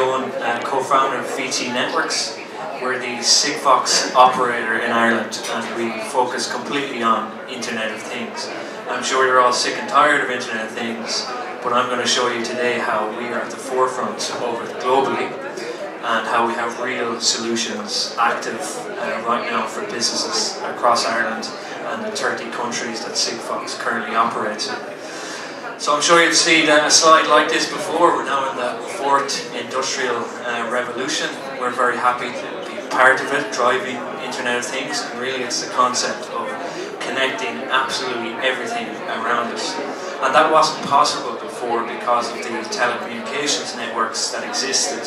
Joe, co-founder of VT Networks. We're the Sigfox operator in Ireland, and we focus completely on Internet of Things. I'm sure you're all sick and tired of Internet of Things, but I'm going to show you today how we are at the forefront of it globally, and how we have real solutions active right now for businesses across Ireland and the 30 countries that Sigfox currently operates in. So I'm sure you've seen a slide like this before. We're now in the fourth industrial revolution. We're very happy to be part of it, driving Internet of Things, and really it's the concept of connecting absolutely everything around us. And that wasn't possible before because of the telecommunications networks that existed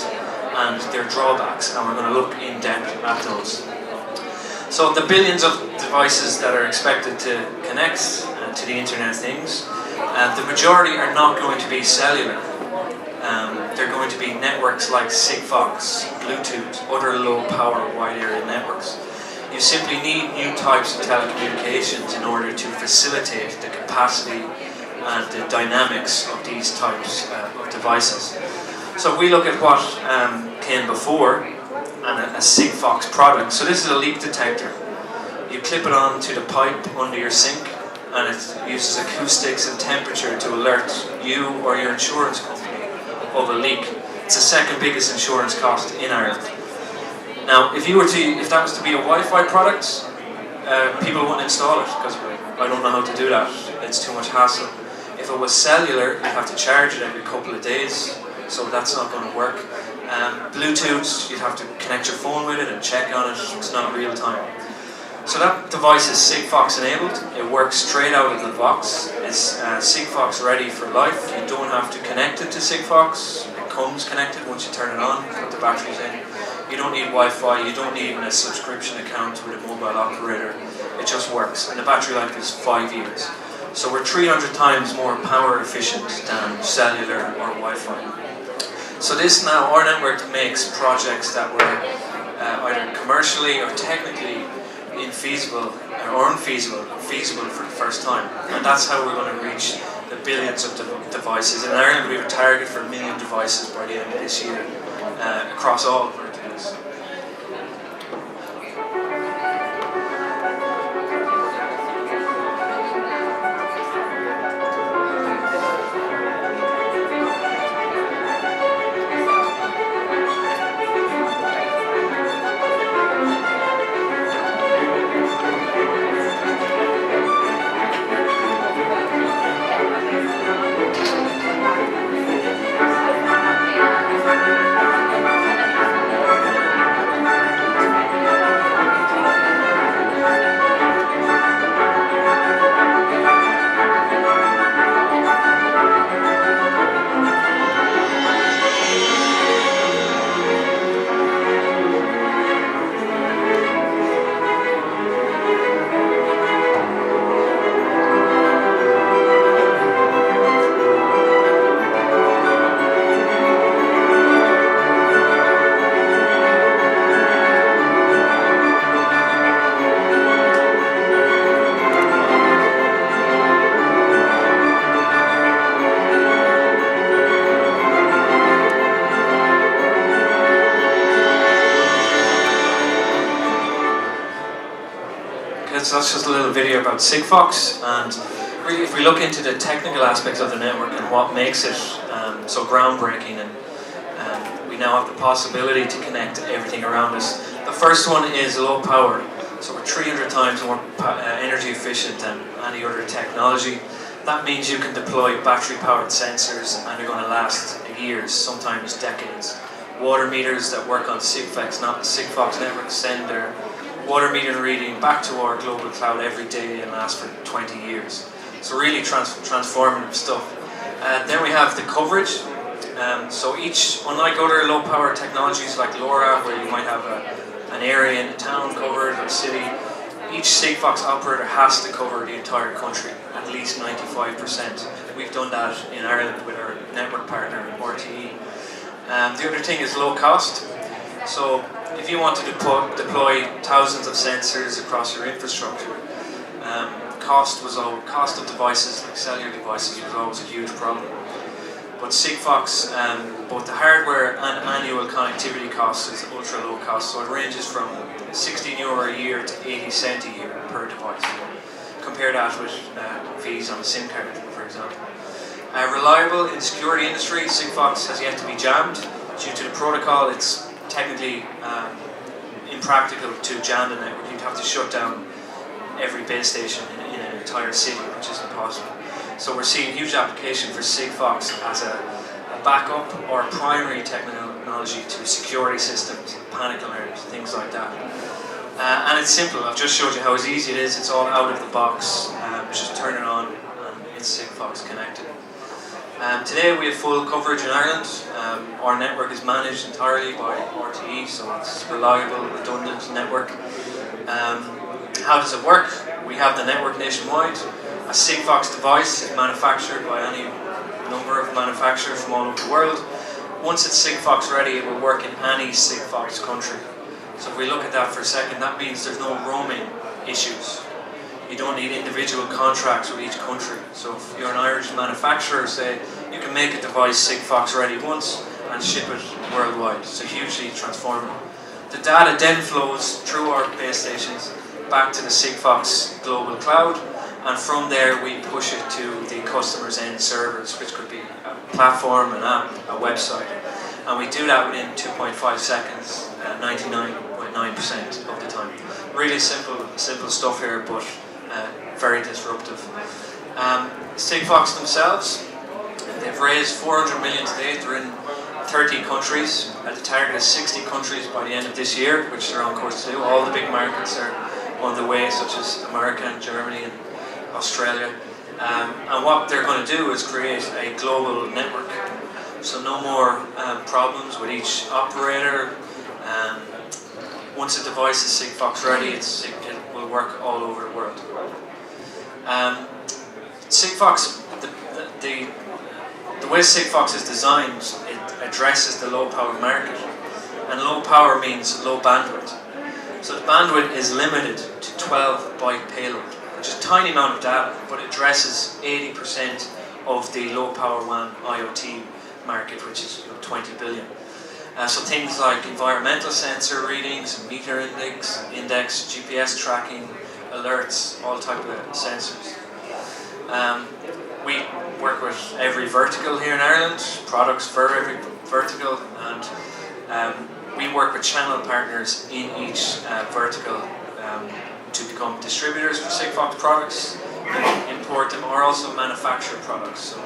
and their drawbacks, and we're going to look in depth at those. So the billions of devices that are expected to connect to the Internet of Things, the majority are not going to be cellular. They're going to be networks like Sigfox, Bluetooth, other low power wide area networks. You simply need new types of telecommunications in order to facilitate the capacity and the dynamics of these types of devices. So if we look at what came before, and a Sigfox product. So this is a leak detector. You clip it onto the pipe under your sink, and it uses acoustics and temperature to alert you or your insurance company of a leak. It's the second biggest insurance cost in Ireland. Now, if that was to be a Wi-Fi product, people wouldn't install it because I don't know how to do that. It's too much hassle. If it was cellular, you'd have to charge it every couple of days, so that's not going to work. Bluetooth, you'd have to connect your phone with it and check on it. It's not real time. So that device is Sigfox enabled. It works straight out of the box. It's Sigfox ready for life. You don't have to connect it to Sigfox. It comes connected once you turn it on, put the batteries in. You don't need Wi-Fi. You don't need even a subscription account with a mobile operator. It just works. And the battery life is 5 years. So we're 300 times more power efficient than cellular or Wi-Fi. So this now, our network makes projects that were either commercially or technically infeasible or unfeasible, feasible for the first time. And that's how we're going to reach the billions of devices. In Ireland, we have a target for 1 million devices by the end of this year across all verticals. So that's just a little video about Sigfox, and really if we look into the technical aspects of the network and what makes it so groundbreaking, and we now have the possibility to connect everything around us. The first one is low power, so we're 300 times more energy efficient than any other technology. That means you can deploy battery powered sensors and they're going to last years, sometimes decades. Water meters that work on Sigfox, not the Sigfox network, send their water meter reading back to our global cloud every day and last for 20 years. So really transformative stuff. Then we have the coverage. So each, unlike other low power technologies like LoRa, where you might have an area in the town covered or city, each Sigfox operator has to cover the entire country, at least 95%. We've done that in Ireland with our network partner, RTE. The other thing is low cost. So if you want to deploy thousands of sensors across your infrastructure, cost of devices like cellular devices was always a huge problem. But Sigfox, both the hardware and annual connectivity cost is ultra low cost, so it ranges from €16 a year to 80 cents a year per device. Compare that with fees on a SIM card, for example. Reliable in the security industry, Sigfox has yet to be jammed. Due to the protocol, it's technically impractical to jam the network. You'd have to shut down every base station in an entire city, which is impossible. So we're seeing huge application for Sigfox as a backup or primary technology to security systems, panic alarms, things like that. And it's simple. I've just showed you how easy it is. It's all out of the box. Just turn it on and it's Sigfox connected. Today we have full coverage in Ireland. Our network is managed entirely by RTE, so it's a reliable, redundant network. How does it work? We have the network nationwide. A Sigfox device is manufactured by any number of manufacturers from all over the world. Once it's Sigfox ready, it will work in any Sigfox country. So if we look at that for a second, that means there's no roaming issues. You don't need individual contracts with each country. So if you're an Irish manufacturer, say, you can make a device Sigfox ready once and ship it worldwide. So hugely transformative. The data then flows through our base stations back to the Sigfox global cloud, and from there we push it to the customer's end servers, which could be a platform, an app, a website. And we do that within 2.5 seconds, 99.9% of the time. Really simple stuff here, but very disruptive. Sigfox themselves, they've raised 400 million to date. They're in 30 countries. The target is 60 countries by the end of this year, which they're on course to do. All the big markets are on the way, such as America and Germany and Australia. And what they're going to do is create a global network. So no more problems with each operator. Once a device is Sigfox ready, it will work all over the world. Sigfox, the way Sigfox is designed, it addresses the low power market. And low power means low bandwidth. So the bandwidth is limited to 12 byte payload, which is a tiny amount of data, but it addresses 80% of the low power WAN IoT market, which is 20 billion. So things like environmental sensor readings, meter index, GPS tracking, alerts, all type of sensors. We work with every vertical here in Ireland, products for every vertical, and we work with channel partners in each vertical to become distributors for Sigfox products, import them, or also manufacture products. So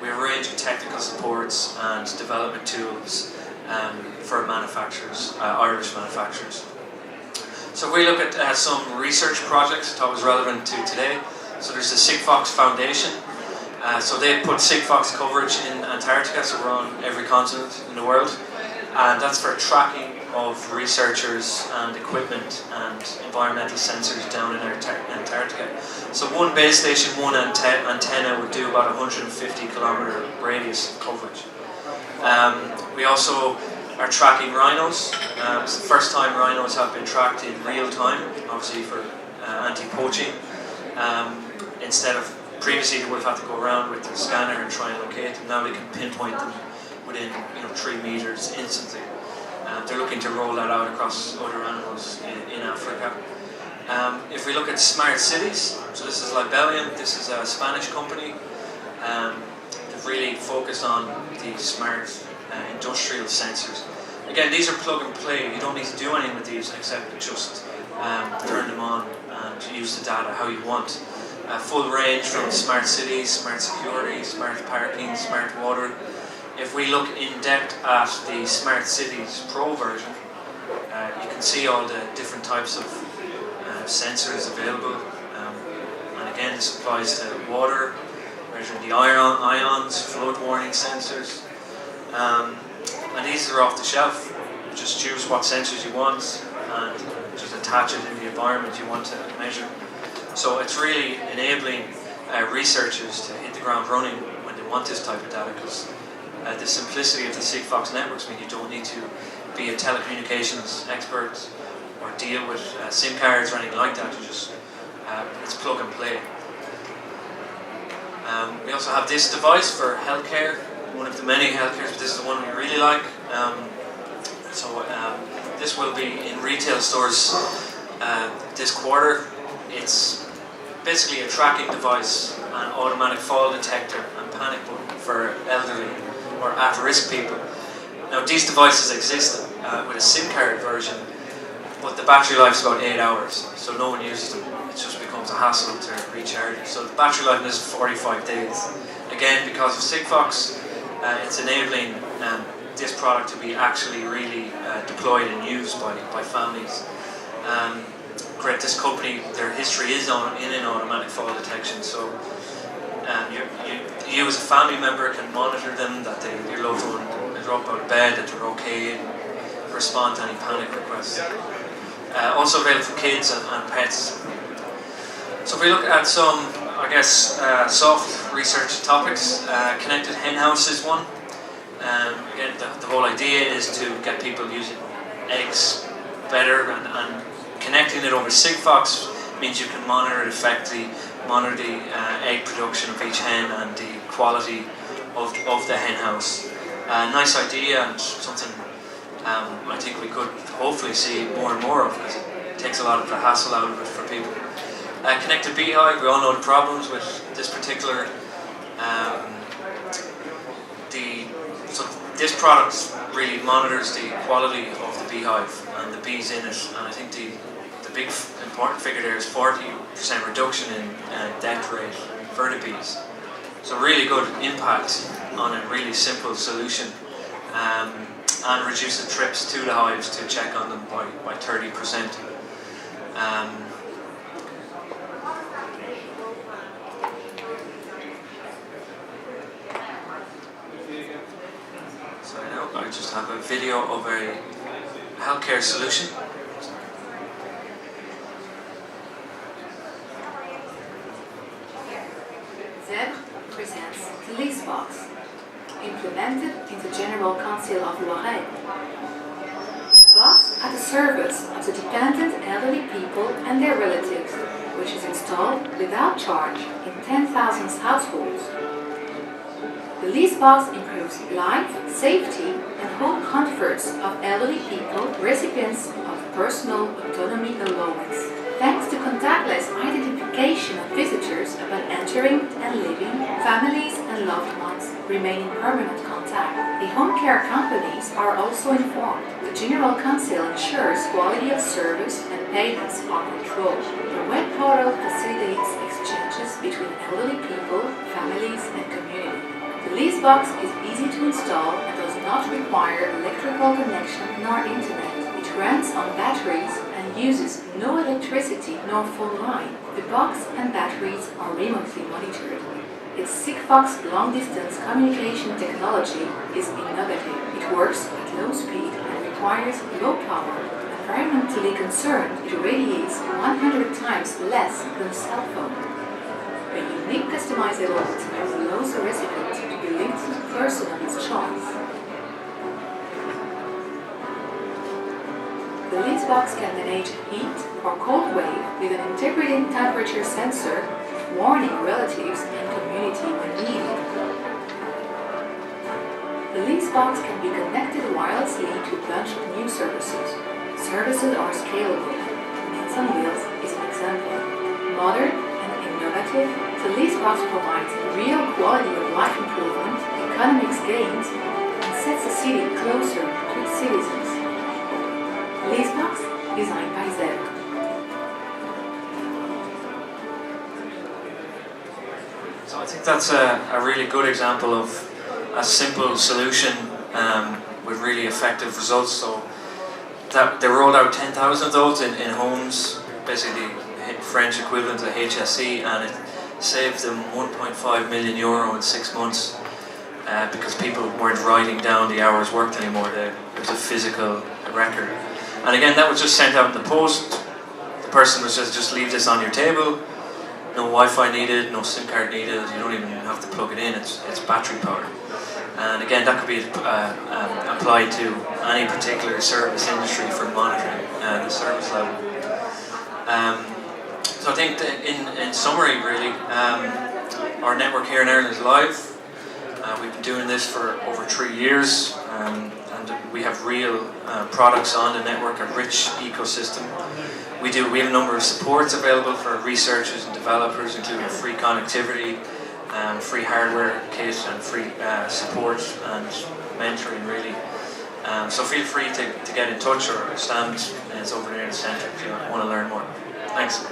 we have a range of technical supports and development tools for manufacturers, Irish manufacturers. So if we look at some research projects I thought was relevant to today. So there's the Sigfox Foundation. So they put Sigfox coverage in Antarctica, so we're on every continent in the world. And that's for tracking of researchers and equipment and environmental sensors down in Antarctica. So one base station, one antenna would do about 150 kilometre radius of coverage. We also are tracking rhinos. It's the first time rhinos have been tracked in real time, obviously for anti-poaching. Instead of previously they would have had to go around with the scanner and try and locate them. Now they can pinpoint them within 3 meters instantly. They're looking to roll that out across other animals in Africa. If we look at smart cities, so this is Libelium, this is a Spanish company. They've really focused on the smart industrial sensors. Again, these are plug and play. You don't need to do anything with these except just turn them on and use the data how you want. Full range from smart cities, smart security, smart parking, smart water. If we look in depth at the Smart Cities Pro version, you can see all the different types of sensors available. And again, this applies to water, measuring the ions, flood warning sensors. And these are off the shelf. You just choose what sensors you want and just attach it in the environment you want to measure. So it's really enabling researchers to hit the ground running when they want this type of data, because the simplicity of the Sigfox networks mean you don't need to be a telecommunications expert or deal with SIM cards or anything like that. You just it's plug and play. We also have this device for healthcare. one of the many healthcares, but this is the one we really like. This will be in retail stores this quarter. It's basically a tracking device, an automatic fall detector and panic button for elderly or at-risk people. Now these devices exist with a SIM card version, but the battery life is about 8 hours, so no one uses them. It just becomes a hassle to recharge it. So the battery life is 45 days. Again, because of Sigfox, it's enabling this product to be actually really deployed and used by families. Great, this company, their history is in an automatic fall detection, so you as a family member can monitor them, that your loved one is up out of bed, that they're okay, and respond to any panic requests. Also available for kids and pets. So if we look at some, I guess, soft research topics, connected hen house is one. Again, the whole idea is to get people using eggs better, and connecting it over Sigfox means you can monitor it effectively, monitor the egg production of each hen and the quality of the hen house. Nice idea, and something I think we could hopefully see more and more of, because it takes a lot of the hassle out of it for people. Connected beehive, we all know the problems with this particular this product really monitors the quality of the beehive and the bees in it, and I think the big important figure there is 40% reduction in death rate for the bees. So really good impact on a really simple solution, and reduce the trips to the hives to check on them by 30%. So now I just have a video of a healthcare solution. Z presents the Sigfox, implemented in the General Council of Loiret. Box at the service of the dependent elderly people and their relatives, which is installed without charge in 10,000 households. The Sigfox improves life, safety, and home comforts of elderly people, recipients of personal autonomy allowance, thanks to contactless identification of visitors upon entering and leaving. Families and loved ones remain in permanent contact. The home care companies are also informed. The General Council ensures quality of service and payments are controlled. The web portal facilitates exchanges between elderly people, families, and community. The Sigfox is easy to install and does not require electrical connection nor internet. It runs on batteries and uses no electricity nor phone line. The box and batteries are remotely monitored. Its Sigfox long-distance communication technology is innovative. It works at low speed and requires low power. Environmentally concerned, it radiates 100 times less than a cell phone. A unique customizable button allows the recipient to be linked to the person of his choice. The Sigfox can manage heat or cold wave with an integrated temperature sensor, warning relatives and community when needed. The Sigfox can be connected wirelessly to a bunch of new services. Services are scalable. Meals on Wheels is an example. Modern and innovative, the Sigfox provides real quality of life improvement, economics gains, and sets the city closer to its citizens. Sigfox, designed by Z. So I think that's a really good example of a simple solution with really effective results. So that they rolled out 10,000 of those in homes, basically French equivalent to HSE, and it saved them €1.5 million in 6 months because people weren't writing down the hours worked anymore. It was a physical record. And again, that was just sent out in the post. The person was just leave this on your table. No Wi-Fi needed, no SIM card needed. You don't even have to plug it in. It's battery powered. And again, that could be applied to any particular service industry for monitoring the service level. So I think that in summary, really, our network here in Ireland is live. We've been doing this for over 3 years, and we have real products on the network, a rich ecosystem. We have a number of supports available for researchers and developers, including free connectivity, free hardware kit, and free support and mentoring, really. So feel free to get in touch, or stand is over there in the centre if you want to learn more. Thanks.